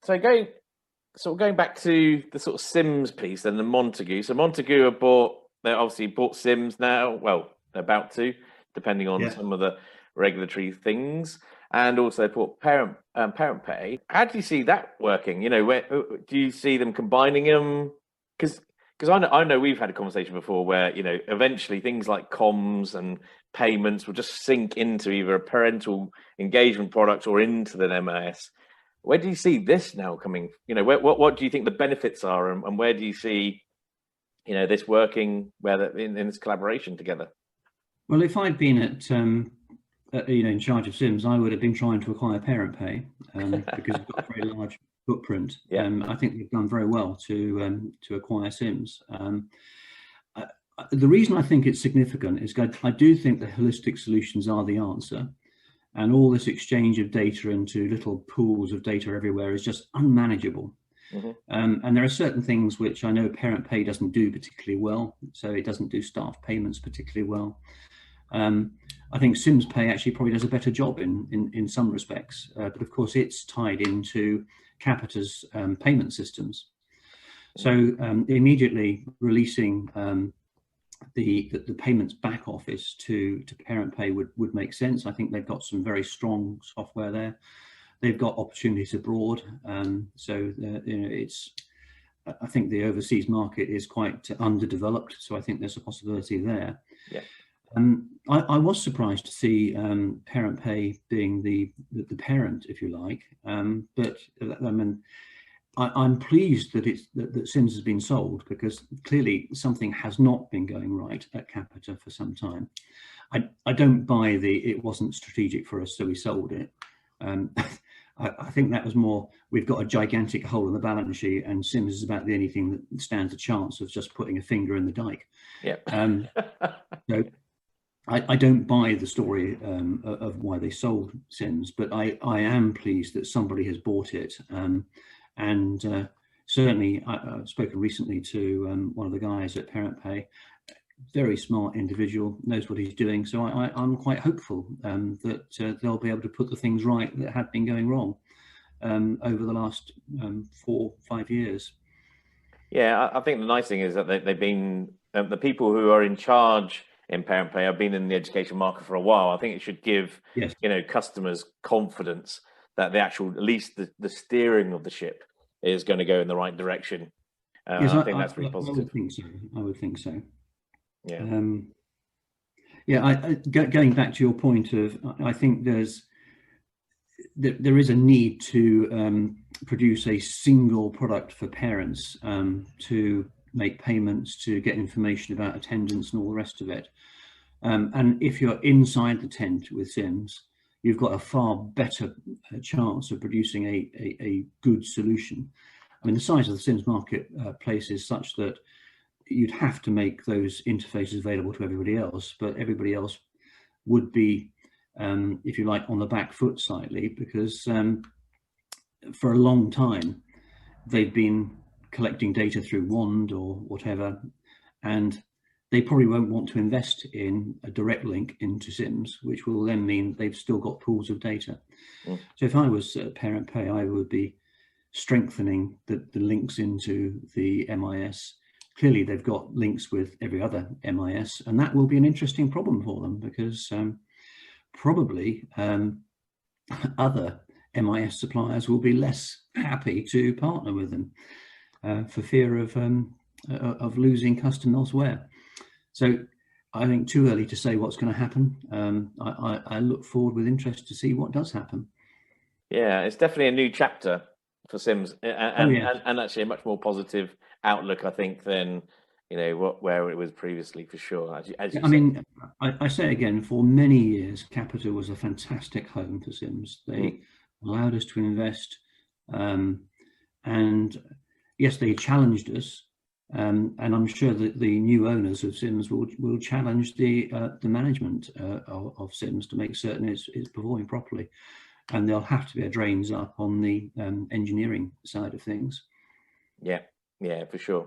So going back to the sort of SIMS piece and the Montague. So Montague they obviously bought SIMS now. Well, they're about to, depending on Yeah. some of the regulatory things, and also they bought Parent Pay. How do you see that working? Where do you see them combining them? Because I know we've had a conversation before where eventually things like comms and payments will just sink into either a parental engagement product or into the MIS. Where do you see this now coming? What do you think the benefits are, and where do you see this working in this collaboration together? Well, if I'd been in charge of SIMS, I would have been trying to acquire Parent Pay because it's got a very large footprint. Yeah. I think they've done very well to acquire SIMS. The reason I think it's significant is I do think the holistic solutions are the answer, and all this exchange of data into little pools of data everywhere is just unmanageable. Mm-hmm. And there are certain things which I know Parent Pay doesn't do particularly well, so it doesn't do staff payments particularly well. I think SIMS Pay actually probably does a better job in some respects, but of course it's tied into Capita's payment systems. So immediately releasing the payments back office to Parent Pay would make sense. I think they've got some very strong software there. They've got opportunities abroad, so I think the overseas market is quite underdeveloped, so I think there's a possibility there. Yeah. I was surprised to see Parent Pay being the parent, if you like, but I mean, I'm pleased that SIMS has been sold, because clearly something has not been going right at Capita for some time. I don't buy it wasn't strategic for us, so we sold it. I think that was more, we've got a gigantic hole in the balance sheet, and SIMS is about the only thing that stands a chance of just putting a finger in the dike. Yeah. So I don't buy the story of why they sold SIMS, but I am pleased that somebody has bought it. And certainly I've spoken recently to one of the guys at Parent Pay, very smart individual, knows what he's doing. So I'm quite hopeful that they'll be able to put the things right that have been going wrong over the last 4-5 years. Yeah, I think the nice thing is that they've been, the people who are in charge in Parent Pay have been in the education market for a while. I think it should give customers confidence that at least the steering of the ship is going to go in the right direction. Yes, I think that's really positive. I would think so. I would think so. Yeah. Going back to your point of, I think there is a need to produce a single product for parents to make payments, to get information about attendance and all the rest of it. And if you're inside the tent with SIMS, you've got a far better chance of producing a good solution. I mean, the size of the SIMS marketplace is such that you'd have to make those interfaces available to everybody else, but everybody else would be, if you like, on the back foot slightly, because for a long time they've been collecting data through Wand or whatever, and they probably won't want to invest in a direct link into SIMS, which will then mean they've still got pools of data. So if I was Parent Pay, I would be strengthening the links into the MIS. Clearly, they've got links with every other MIS, and that will be an interesting problem for them, because probably other MIS suppliers will be less happy to partner with them for fear of losing custom elsewhere. So I think too early to say what's going to happen. I look forward with interest to see what does happen. Yeah, it's definitely a new chapter for SIMS, and actually a much more positive outlook, I think, than where it was previously, for sure. I mean, I say again, for many years, Capita was a fantastic home for SIMS. They allowed us to invest, and yes, they challenged us. And I'm sure that the new owners of SIMS will challenge the management of SIMS to make certain it's performing properly, and there'll have to be a drains up on the engineering side of things. Yeah, for sure.